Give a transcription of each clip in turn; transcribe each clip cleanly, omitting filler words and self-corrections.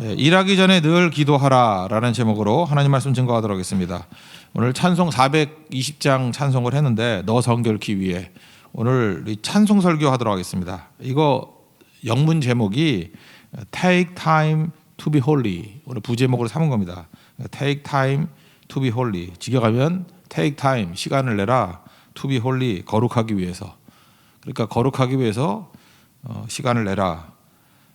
일하기 전에 늘 기도하라라는 제목으로 하나님 말씀 증거하도록 하겠습니다. 오늘 찬송 420장 찬송을 했는데 너 성결케 위해 오늘 찬송 설교하도록 하겠습니다. 이거 영문 제목이 Take time to be holy. 오늘 부제목으로 삼은 겁니다. Take time to be holy. 직역하면 Take time, 시간을 내라. To be holy, 거룩하기 위해서. 그러니까 거룩하기 위해서 시간을 내라.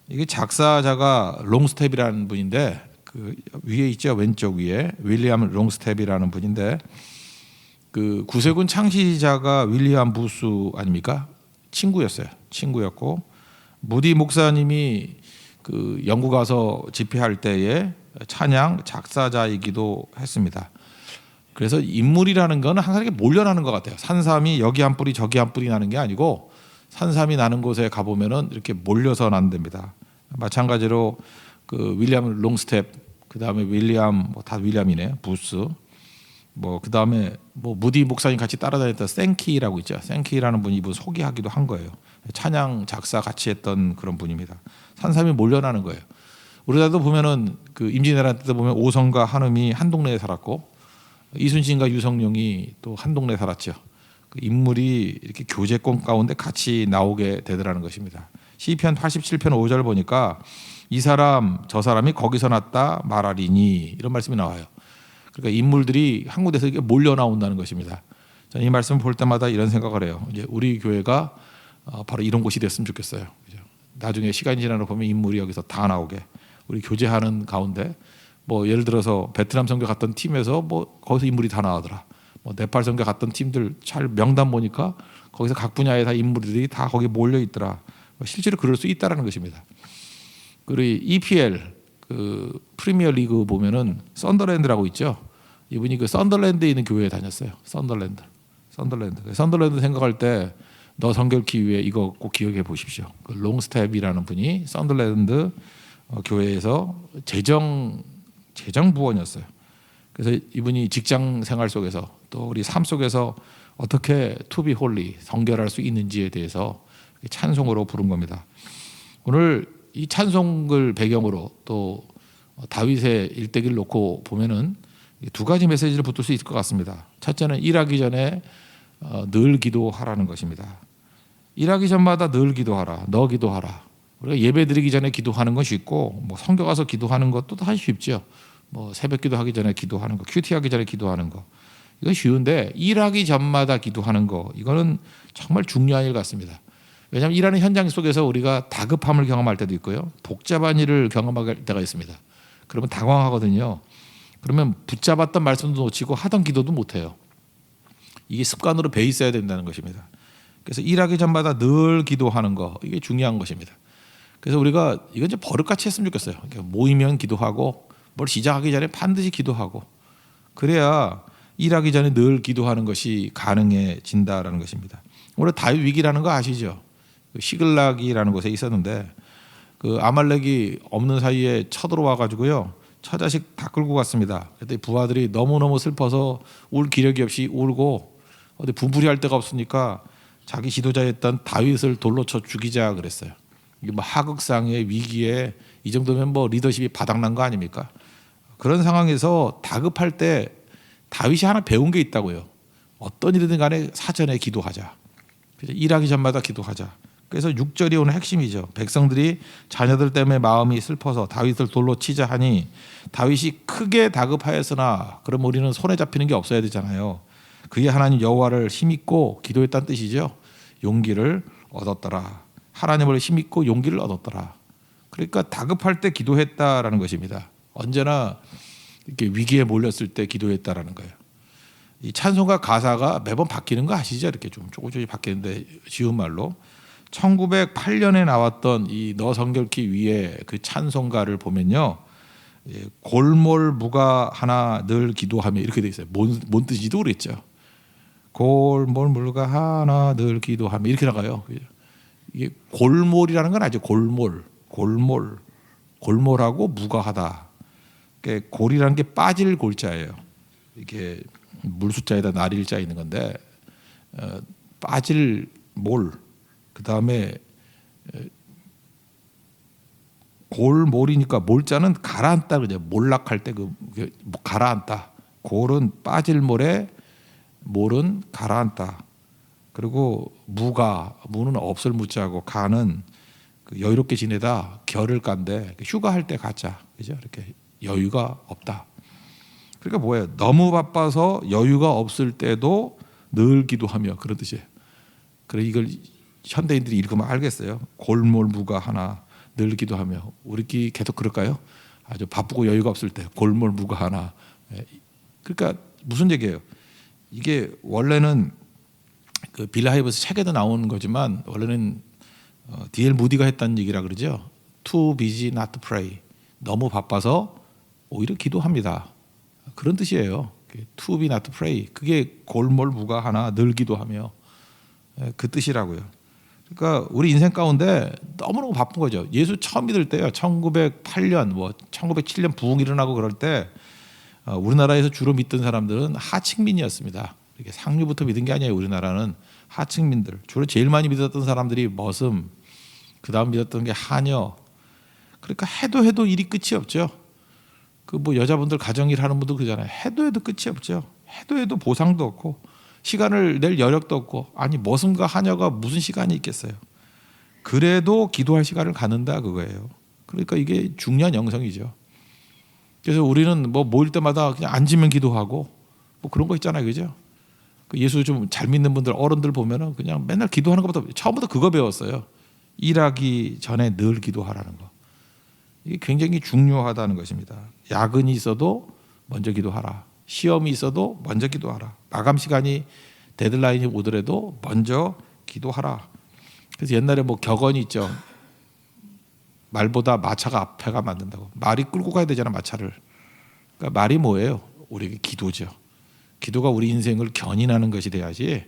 이게 작사자가 롱스텝이라는 분인데 그 위에 있죠, 왼쪽 위에 윌리엄 롱스텝이라는 분인데 그 구세군 창시자가 윌리엄 부스 아닙니까? 친구였고 무디 목사님이 그 영국 가서 집회할 때에 찬양 작사자이기도 했습니다. 그래서 인물이라는 거는 항상 이렇게 몰려나는 것 같아요. 산삼이 여기 한 뿌리 저기 한 뿌리 나는 게 아니고 산삼이 나는 곳에 가보면은 이렇게 몰려서 난답니다. 마찬가지로 그 윌리엄 롱스텝, 그 다음에 윌리엄 다 윌리엄이네, 부스, 그 다음에 무디 목사님 같이 따라다녔던 생키라고 있죠. 생키라는 분이 이분 소개하기도 한 거예요. 찬양 작사 같이 했던 그런 분입니다. 산삼이 몰려나는 거예요. 우리나라도 보면은 그 임진왜란 때 보면 오성과 한음이 한 동네에 살았고 이순신과 유성룡이 또 한 동네에 살았죠. 그 인물이 이렇게 교제권 가운데 같이 나오게 되더라는 것입니다. 시편 87편 5절 보니까 이 사람 저 사람이 거기서 났다 말하리니 이런 말씀이 나와요. 그러니까 인물들이 한 곳에서 이렇게 몰려 나온다는 것입니다. 저는 이 말씀을 볼 때마다 이런 생각을 해요. 이제 우리 교회가 바로 이런 곳이 됐으면 좋겠어요. 나중에 시간이 지나고 보면 인물이 여기서 다 나오게 우리 교제하는 가운데 예를 들어서 베트남 선교 갔던 팀에서 거기서 인물이 다 나오더라. 네팔 선교 갔던 팀들 잘 명단 보니까 거기서 각 분야의 다 인물들이 다 거기 몰려 있더라. 실제로 그럴 수 있다라는 것입니다. 그리고 EPL 그 프리미어 리그 보면은 썬더랜드라고 있죠. 이분이 그 썬더랜드에 있는 교회에 다녔어요. 썬더랜드 생각할 때 너 성결케 위해 이거 꼭 기억해 보십시오. 그 롱스텝이라는 분이 썬더랜드 교회에서 재정 부원이었어요. 그래서 이분이 직장 생활 속에서 또 우리 삶 속에서 어떻게 to be holy, 성결할 수 있는지에 대해서 찬송으로 부른 겁니다. 오늘 이 찬송을 배경으로 또 다윗의 일대기를 놓고 보면은 두 가지 메시지를 붙들 수 있을 것 같습니다. 첫째는 일하기 전에 늘 기도하라는 것입니다. 일하기 전마다 늘 기도하라, 너 기도하라. 우리가 예배 드리기 전에 기도하는 건 쉽고 성교 가서 기도하는 것도 사실 쉽죠. 새벽 기도하기 전에 기도하는 거, 큐티하기 전에 기도하는 거, 이건 쉬운데 일하기 전마다 기도하는 거, 이거는 정말 중요한 일 같습니다. 왜냐하면 일하는 현장 속에서 우리가 다급함을 경험할 때도 있고요, 복잡한 일을 경험할 때가 있습니다. 그러면 당황하거든요. 그러면 붙잡았던 말씀도 놓치고 하던 기도도 못해요. 이게 습관으로 배 있어야 된다는 것입니다. 그래서 일하기 전마다 늘 기도하는 거, 이게 중요한 것입니다. 그래서 우리가 이건 이제 버릇같이 했으면 좋겠어요. 모이면 기도하고 뭘 시작하기 전에 반드시 기도하고, 그래야 일하기 전에 늘 기도하는 것이 가능해진다라는 것입니다. 오늘 다윗 위기라는 거 아시죠? 시글락이라는 곳에 있었는데 그 아말렉이 없는 사이에 쳐들어와 가지고요, 처자식 다 끌고 갔습니다. 그때 부하들이 너무너무 슬퍼서 울 기력이 없이 울고 어디 분풀이할 데가 없으니까 자기 지도자였던 다윗을 돌로 쳐 죽이자 그랬어요. 이게 하극상의 위기에 이 정도면 리더십이 바닥난 거 아닙니까? 그런 상황에서 다급할 때 다윗이 하나 배운 게 있다고요. 어떤 일이든 간에 사전에 기도하자. 일하기 전마다 기도하자. 그래서 6절이 오늘 핵심이죠. 백성들이 자녀들 때문에 마음이 슬퍼서 다윗을 돌로 치자 하니 다윗이 크게 다급하였으나, 그럼 우리는 손에 잡히는 게 없어야 되잖아요. 그의 하나님 여호와를 힘입고 기도했다는 뜻이죠. 용기를 얻었더라. 하나님을 힘입고 용기를 얻었더라. 그러니까 다급할 때 기도했다라는 것입니다. 언제나 이렇게 위기에 몰렸을 때 기도했다라는 거예요. 이 찬송가 가사가 매번 바뀌는 거 아시죠? 이렇게 좀 조금씩 바뀌는데 쉬운 말로 1908년에 나왔던 이 너 성결케 위해 그 찬송가를 보면요, 골몰 무가 하나 늘 기도하며 이렇게 돼 있어요. 뭔 뜻인지도 모르겠죠. 골몰 무가 하나 늘 기도하며 이렇게 나가요. 이게 골몰이라는 건 아죠. 골몰하고 무가하다. 골이라는 게 빠질 골자예요. 이게 물숫자에다 날일자 있는 건데 빠질 몰, 그 다음에 골몰이니까 몰자는 가라앉다 그죠. 몰락할 때 가라앉다. 골은 빠질 모래, 몰은 가라앉다. 그리고 무는 없을 무자고 가는 여유롭게 지내다 결을 깐데 휴가할 때 가자. 그죠? 이렇게 여유가 없다. 그러니까 뭐예요? 너무 바빠서 여유가 없을 때도 늘 기도하며 그런 뜻이에요. 그래 이걸 현대인들이 읽으면 알겠어요. 골몰무가 하나 늘 기도하며 우리끼리 계속 그럴까요? 아주 바쁘고 여유가 없을 때 골몰무가 하나. 그러니까 무슨 얘기예요? 이게 원래는 그 빌라 하이버스 책에도 나오는 거지만 원래는 D.L. 무디가 했다는 얘기라 그러죠. Too busy not to pray. 너무 바빠서 오히려 기도합니다. 그런 뜻이에요. To be not to pray. 그게 골몰무가 하나 늘 기도하며 그 뜻이라고요. 그러니까 우리 인생 가운데 너무너무 바쁜 거죠. 예수 처음 믿을 때요. 1908년, 1907년 부흥 일어나고 그럴 때 우리나라에서 주로 믿던 사람들은 하층민이었습니다. 이렇게 상류부터 믿은 게 아니에요. 우리나라는 하층민들. 주로 제일 많이 믿었던 사람들이 머슴, 그 다음 믿었던 게 하녀. 그러니까 해도 일이 끝이 없죠. 그 여자분들 가정일 하는 분들 그러잖아요. 해도 끝이 없죠. 해도 보상도 없고 시간을 낼 여력도 없고 아니 머슴과 하녀가 무슨 시간이 있겠어요. 그래도 기도할 시간을 갖는다 그거예요. 그러니까 이게 중요한 영성이죠. 그래서 우리는 모일 때마다 그냥 앉으면 기도하고 그런 거 있잖아요, 그죠? 예수 좀 잘 믿는 분들 어른들 보면은 그냥 맨날 기도하는 것부터 처음부터 그거 배웠어요. 일하기 전에 늘 기도하라는 거. 이게 굉장히 중요하다는 것입니다. 야근이 있어도 먼저 기도하라. 시험이 있어도 먼저 기도하라. 마감 시간이 데드라인이 오더라도 먼저 기도하라. 그래서 옛날에 격언이 있죠. 말보다 마차가 앞에가 만든다고. 말이 끌고 가야 되잖아, 마차를. 그러니까 말이 뭐예요? 우리에게 기도죠. 기도가 우리 인생을 견인하는 것이 돼야지.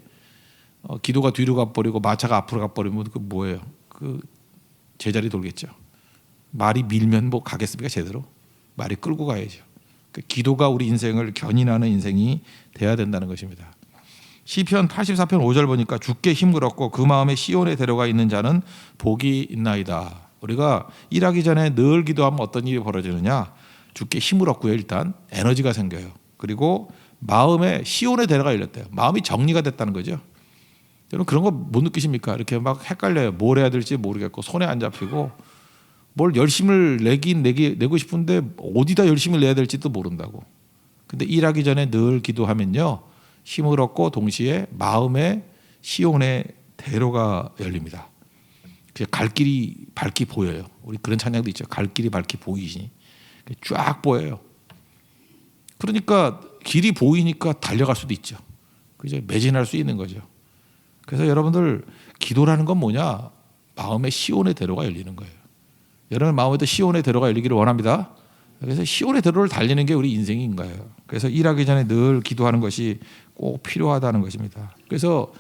기도가 뒤로 가버리고 마차가 앞으로 가버리면 그 뭐예요? 그 제자리 돌겠죠. 말이 밀면 가겠습니까 제대로? 말이 끌고 가야죠. 기도가 우리 인생을 견인하는 인생이 돼야 된다는 것입니다. 시편 84편 5절 보니까 주께 힘을 얻고 그 마음에 시온에 데려가 있는 자는 복이 있나이다. 우리가 일하기 전에 늘 기도하면 어떤 일이 벌어지느냐? 주께 힘을 얻고요. 일단 에너지가 생겨요. 그리고 마음에 시온에 데려가 있랬대요. 마음이 정리가 됐다는 거죠. 여러분 그런 거 못 느끼십니까? 이렇게 막 헷갈려요. 뭘 해야 될지 모르겠고 손에 안 잡히고 뭘 열심을 내고 싶은데 어디다 열심을 내야 될지도 모른다고. 근데 일하기 전에 늘 기도하면요. 힘을 얻고 동시에 마음에 시온의 대로가 열립니다. 갈 길이 밝게 보여요. 우리 그런 찬양도 있죠. 갈 길이 밝게 보이시니 쫙 보여요. 그러니까 길이 보이니까 달려갈 수도 있죠. 그죠? 매진할 수 있는 거죠. 그래서 여러분들 기도라는 건 뭐냐? 마음의 시온의 대로가 열리는 거예요. 여러분 마음에도 시온의 대로가 열리기를 원합니다. 그래서 시온의 대로를 달리는 게 우리 인생인 거예요. 그래서 일하기 전에 늘 기도하는 것이 꼭 필요하다는 것입니다. 그래서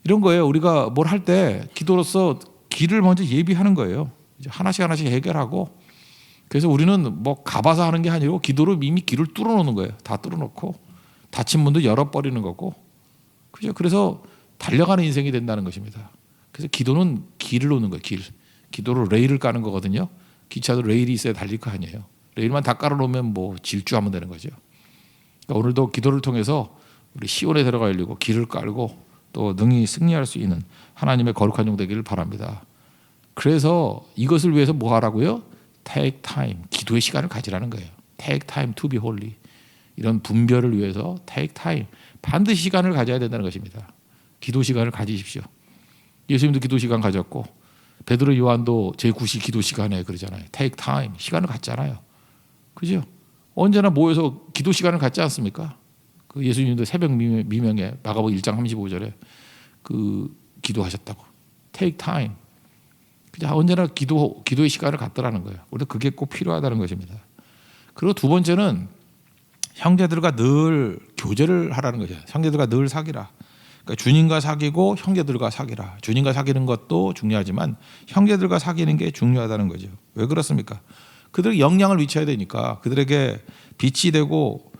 이런 거예요. 우리가 뭘 할 때 기도로서 길을 먼저 예비하는 거예요. 이제 하나씩 해결하고 그래서 우리는 가봐서 하는 게 아니고 기도로 이미 길을 뚫어놓는 거예요. 다 뚫어놓고 닫힌 문도 열어버리는 거고 그죠? 그래서 달려가는 인생이 된다는 것입니다. 그래서 기도는 길을 놓는 거예요. 기도로 레일을 까는 거거든요. 기차도 레일이 있어야 달릴 거 아니에요. 레일만 다 깔아놓으면 질주하면 되는 거죠. 그러니까 오늘도 기도를 통해서 우리 시온에 들어가 열리고 길을 깔고 또 능히 승리할 수 있는 하나님의 거룩한 종 되기를 바랍니다. 그래서 이것을 위해서 뭐 하라고요? Take time, 기도의 시간을 가지라는 거예요. Take time to be holy. 이런 분별을 위해서 take time, 반드시 시간을 가져야 된다는 것입니다. 기도 시간을 가지십시오. 예수님도 기도 시간 가졌고 베드로 요한도 제9시 기도 시간에 그러잖아요. take time, 시간을 갖잖아요. 그죠? 언제나 모여서 기도 시간을 갖지 않습니까? 그 예수님도 새벽 미명에 마가복음 1장 35절에 그 기도하셨다고. take time. 그냥 언제나 기도의 시간을 갖더라는 거예요. 우리도 그게 꼭 필요하다는 것입니다. 그리고 두 번째는 형제들과 늘 교제를 하라는 거죠. 형제들과 늘 사귀라. 그러니까 주님과 사귀고 형제들과 사귀라. 주님과 사귀는 것도 중요하지만 형제들과 사귀는 게 중요하다는 거죠. 왜 그렇습니까? 그들에게 영향을 미쳐야 되니까 그들에게 빛이 되고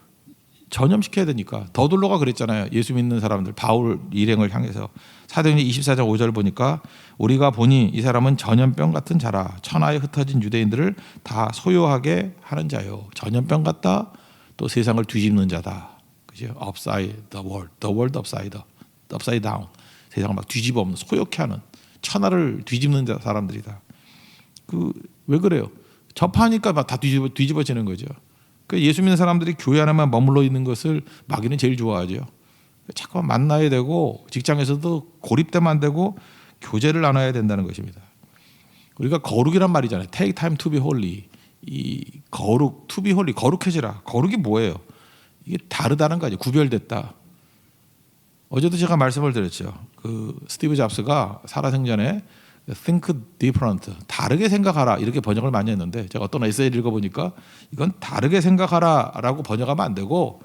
전염시켜야 되니까. 더둘로가 그랬잖아요. 예수 믿는 사람들 바울 일행을 향해서 사도행전 24장 5절 보니까 우리가 보니 이 사람은 전염병 같은 자라 천하에 흩어진 유대인들을 다 소유하게 하는 자요. 전염병 같다. 또 세상을 뒤집는 자다. 그죠? Upside the world upside down. 세상을 막 뒤집어 엎는 소욕해 하는 천하를 뒤집는 사람들이다. 왜 그래요? 접하니까 막 다 뒤집어지는 거죠. 예수 믿는 사람들이 교회 안에만 머물러 있는 것을 마귀는 제일 좋아하죠. 자꾸만 만나야 되고 직장에서도 고립되면 안 되고 교제를 나눠야 된다는 것입니다. 우리가 거룩이란 말이잖아요. Take time to be holy. 이 거룩, to be holy, 거룩해지라. 거룩이 뭐예요? 이게 다르다는 거죠. 구별됐다. 어제도 제가 말씀을 드렸죠. 스티브 잡스가 살아생전에 think different, 다르게 생각하라 이렇게 번역을 많이 했는데 제가 어떤 에세이를 읽어보니까 이건 다르게 생각하라라고 번역하면 안 되고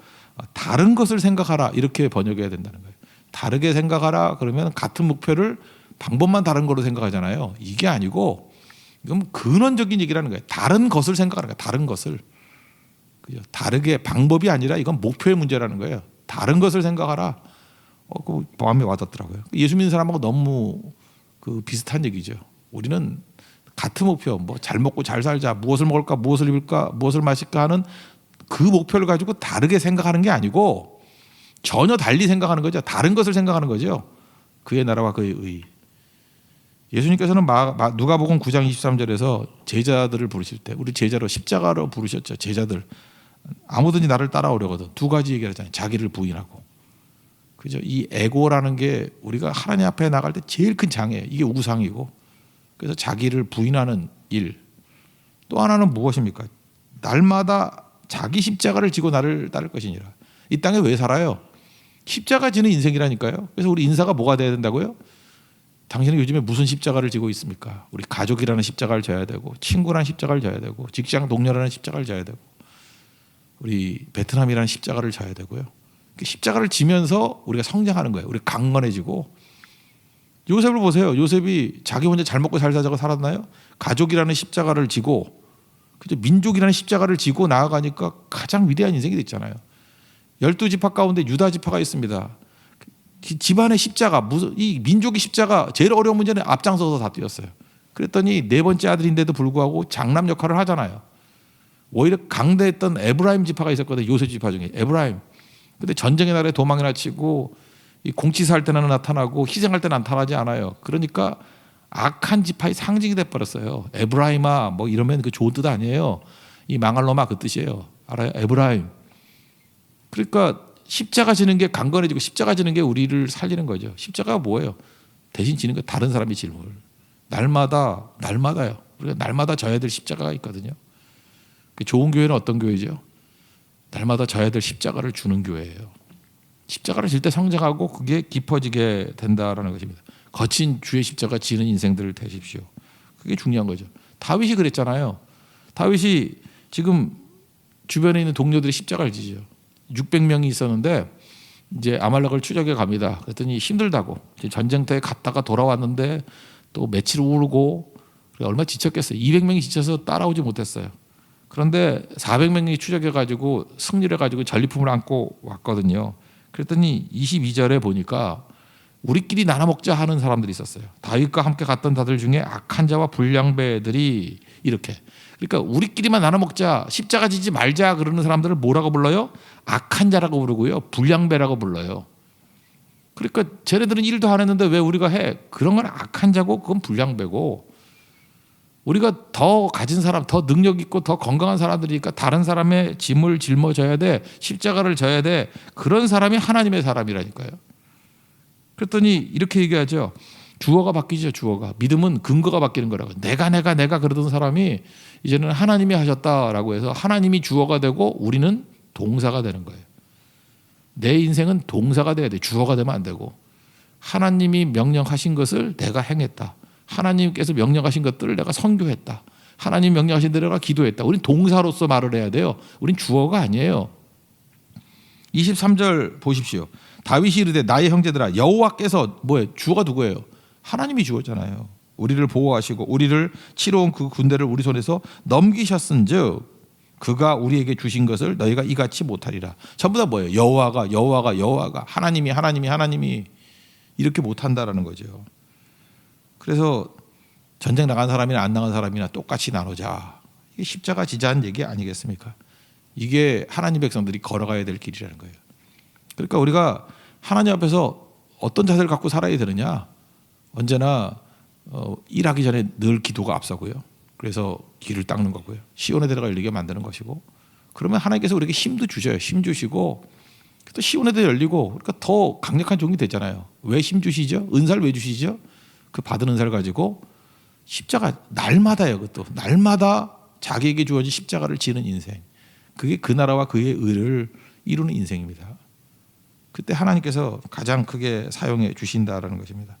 다른 것을 생각하라 이렇게 번역해야 된다는 거예요. 다르게 생각하라 그러면 같은 목표를 방법만 다른 거로 생각하잖아요. 이게 아니고 이건 근원적인 얘기라는 거예요. 다른 것을 생각하는 거예요. 다른 것을. 그죠? 다르게 방법이 아니라 이건 목표의 문제라는 거예요. 다른 것을 생각하라. 그 마음에 와닿더라고요. 예수 믿는 사람하고 너무 비슷한 얘기죠. 우리는 같은 목표, 뭐 잘 먹고 잘 살자, 무엇을 먹을까, 무엇을 입을까, 무엇을 마실까 하는 그 목표를 가지고 다르게 생각하는 게 아니고 전혀 달리 생각하는 거죠. 다른 것을 생각하는 거죠. 그의 나라와 그의 의. 예수님께서는 누가복음 9장 23절에서 제자들을 부르실 때 우리 제자로 십자가로 부르셨죠. 제자들. 아무든지 나를 따라오려거든. 두 가지 얘기를 하잖아요. 자기를 부인하고. 그죠? 이 에고라는 게 우리가 하나님 앞에 나갈 때 제일 큰 장애예요. 이게 우상이고. 그래서 자기를 부인하는 일. 또 하나는 무엇입니까? 날마다 자기 십자가를 지고 나를 따를 것이니라. 이 땅에 왜 살아요? 십자가 지는 인생이라니까요. 그래서 우리 인사가 뭐가 돼야 된다고요? 당신은 요즘에 무슨 십자가를 지고 있습니까? 우리 가족이라는 십자가를 져야 되고, 친구라는 십자가를 져야 되고, 직장 동료라는 십자가를 져야 되고, 우리 베트남이라는 십자가를 져야 되고요. 십자가를 지면서 우리가 성장하는 거예요. 우리 강건해지고. 요셉을 보세요. 요셉이 자기 혼자 잘 먹고 잘 살자고 살았나요? 가족이라는 십자가를 지고, 그죠? 민족이라는 십자가를 지고 나아가니까 가장 위대한 인생이 됐잖아요. 12지파 가운데 유다 지파가 있습니다. 집안의 십자가, 이 민족의 십자가 제일 어려운 문제는 앞장서서 다 뛰었어요. 그랬더니 네 번째 아들인데도 불구하고 장남 역할을 하잖아요. 오히려 강대했던 에브라임 지파가 있었거든요. 요셉 지파 중에 에브라임. 근데 전쟁의 날에 도망이나 치고 이 공치사할 때는 나타나고 희생할 때는 나타나지 않아요. 그러니까 악한 지파의 상징이 돼버렸어요. 에브라임아 뭐 이러면 그 좋은 뜻 아니에요. 이 망할 놈아 그 뜻이에요. 알아요? 에브라임. 그러니까 십자가 지는 게 강건해지고 십자가 지는 게 우리를 살리는 거죠. 십자가가 뭐예요? 대신 지는 거 다른 사람이 질문을. 날마다요. 우리가 날마다 져야 될 십자가가 있거든요. 좋은 교회는 어떤 교회죠? 날마다 져야 될 십자가를 주는 교회예요. 십자가를 질 때 성장하고 그게 깊어지게 된다라는 것입니다. 거친 주의 십자가 지는 인생들을 되십시오. 그게 중요한 거죠. 다윗이 그랬잖아요. 다윗이 지금 주변에 있는 동료들이 십자가를 지죠. 600명이 있었는데 이제 아말렉을 추적해 갑니다. 그랬더니 힘들다고 전쟁터에 갔다가 돌아왔는데 또 며칠 울고 얼마나 지쳤겠어요. 200명이 지쳐서 따라오지 못했어요. 그런데 400명이 추적해 가지고 승리를 가지고 전리품을 안고 왔거든요. 그랬더니 22절에 보니까 우리끼리 나눠 먹자 하는 사람들이 있었어요. 다윗과 함께 갔던 자들 중에 악한 자와 불량배들이 이렇게. 그러니까 우리끼리만 나눠 먹자, 십자가 지지 말자 그러는 사람들을 뭐라고 불러요? 악한 자라고 부르고요. 불량배라고 불러요. 그러니까 쟤네들은 일도 안 했는데 왜 우리가 해? 그런 건 악한 자고 그건 불량배고, 우리가 더 가진 사람, 더 능력 있고 더 건강한 사람들이니까 다른 사람의 짐을 짊어져야 돼. 십자가를 져야 돼. 그런 사람이 하나님의 사람이라니까요. 그랬더니 이렇게 얘기하죠. 주어가 바뀌죠. 주어가. 믿음은 근거가 바뀌는 거라고. 내가 그러던 사람이 이제는 하나님이 하셨다라고 해서 하나님이 주어가 되고 우리는 동사가 되는 거예요. 내 인생은 동사가 돼야 돼. 주어가 되면 안 되고. 하나님이 명령하신 것을 내가 행했다. 하나님께서 명령하신 것들을 내가 선교했다. 하나님 명령하신 대로 내가 기도했다. 우린 동사로서 말을 해야 돼요. 우린 주어가 아니에요. 23절 보십시오. 다윗이 이르되 나의 형제들아 여호와께서 뭐예요? 주어가 누구예요? 하나님이 주어잖아요. 우리를 보호하시고 우리를 치러온 그 군대를 우리 손에서 넘기셨은즉 그가 우리에게 주신 것을 너희가 이같이 못하리라. 전부 다 뭐예요? 여호와가 하나님이 이렇게 못한다라는 거죠. 그래서 전쟁 나간 사람이나 안 나간 사람이나 똑같이 나누자. 이게 십자가 지자한 얘기 아니겠습니까? 이게 하나님 백성들이 걸어가야 될 길이라는 거예요. 그러니까 우리가 하나님 앞에서 어떤 자세를 갖고 살아야 되느냐? 언제나 일하기 전에 늘 기도가 앞서고요. 그래서 길을 닦는 거고요. 시온의 데가 열리게 만드는 것이고, 그러면 하나님께서 우리에게 힘도 주셔요. 힘 주시고 또 시온의 데 열리고, 그러니까 더 강력한 종이 되잖아요. 왜 힘 주시죠? 은사를 왜 주시죠? 그 받은 은사를 가지고 십자가 날마다요. 그것도 날마다 자기에게 주어진 십자가를 지는 인생. 그게 그 나라와 그의 의를 이루는 인생입니다. 그때 하나님께서 가장 크게 사용해 주신다라는 것입니다.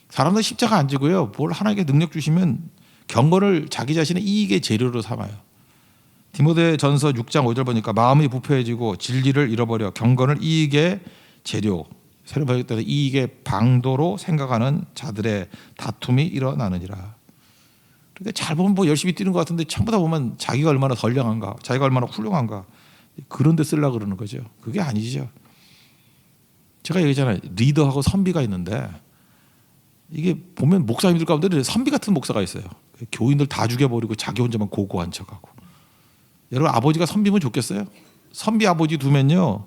사람들 십자가 안 지고요. 뭘 하나님께 능력 주시면 경건을 자기 자신의 이익의 재료로 삼아요. 디모데전서 6장 5절 보니까 마음이 부패해지고 진리를 잃어버려 경건을 이익의 재료, 새로 번역되는 이익의 방도로 생각하는 자들의 다툼이 일어나느니라. 그러니까 잘 보면 뭐 열심히 뛰는 것 같은데 전부 다 보면 자기가 얼마나 선량한가, 자기가 얼마나 훌륭한가, 그런 데 쓰려고 그러는 거죠. 그게 아니죠. 제가 얘기했잖아요. 리더하고 선비가 있는데, 이게 보면 목사님들 가운데 선비 같은 목사가 있어요. 교인들 다 죽여버리고 자기 혼자만 고고한 척하고. 여러분, 아버지가 선비면 좋겠어요? 선비 아버지 두면요,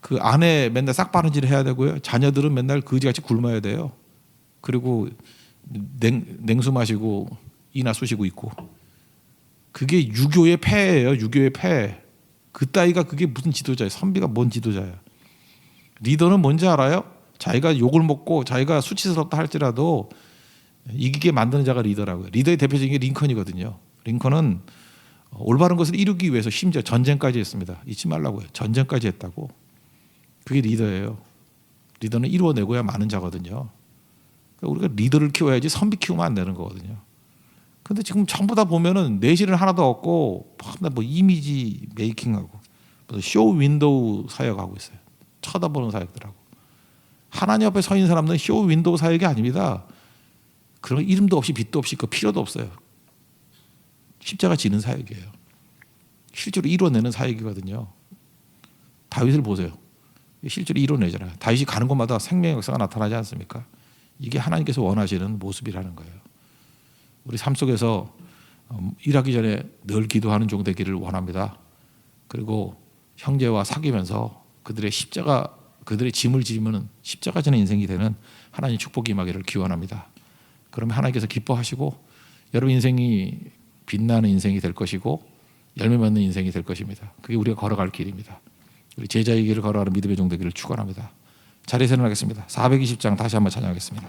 그 아내 맨날 싹바느질 해야 되고요, 자녀들은 맨날 거지같이 굶어야 돼요. 그리고 냉수 마시고 이나 쑤시고 있고. 그게 유교의 폐예요. 유교의 폐. 그 따위가 그게 무슨 지도자예요? 선비가 뭔 지도자예요? 리더는 뭔지 알아요? 자기가 욕을 먹고 자기가 수치스럽다 할지라도 이기게 만드는 자가 리더라고요. 리더의 대표적인 게 링컨이거든요. 링컨은 올바른 것을 이루기 위해서 심지어 전쟁까지 했습니다. 잊지 말라고요. 전쟁까지 했다고. 그게 리더예요. 리더는 이루어내고야 마는 자거든요. 그러니까 우리가 리더를 키워야지 선비 키우면 안 되는 거거든요. 근데 지금 전부 다 보면은 내실은 하나도 없고 뭐 이미지 메이킹하고 쇼 윈도우 사역하고 있어요. 쳐다보는 사역들하고. 하나님 앞에 서 있는 사람들은 쇼 윈도우 사역이 아닙니다. 그런 이름도 없이 빛도 없이 그 필요도 없어요. 십자가 지는 사역이에요. 실제로 이뤄내는 사역이거든요. 다윗을 보세요. 실제로 이뤄내잖아요. 다윗이 가는 곳마다 생명의 역사가 나타나지 않습니까? 이게 하나님께서 원하시는 모습이라는 거예요. 우리 삶 속에서 일하기 전에 늘 기도하는 종 되기를 원합니다. 그리고 형제와 사귀면서 그들의 십자가, 그들의 짐을 지면 십자가 지는 인생이 되는 하나님 축복이 임하기를 기원합니다. 그러면 하나님께서 기뻐하시고 여러분 인생이 빛나는 인생이 될 것이고 열매 맺는 인생이 될 것입니다. 그게 우리가 걸어갈 길입니다. 우리 제자의 길을 걸어가는 믿음의 종 되기를 축원합니다. 자리에서 일어나겠습니다. 420장 다시 한번 찬양하겠습니다.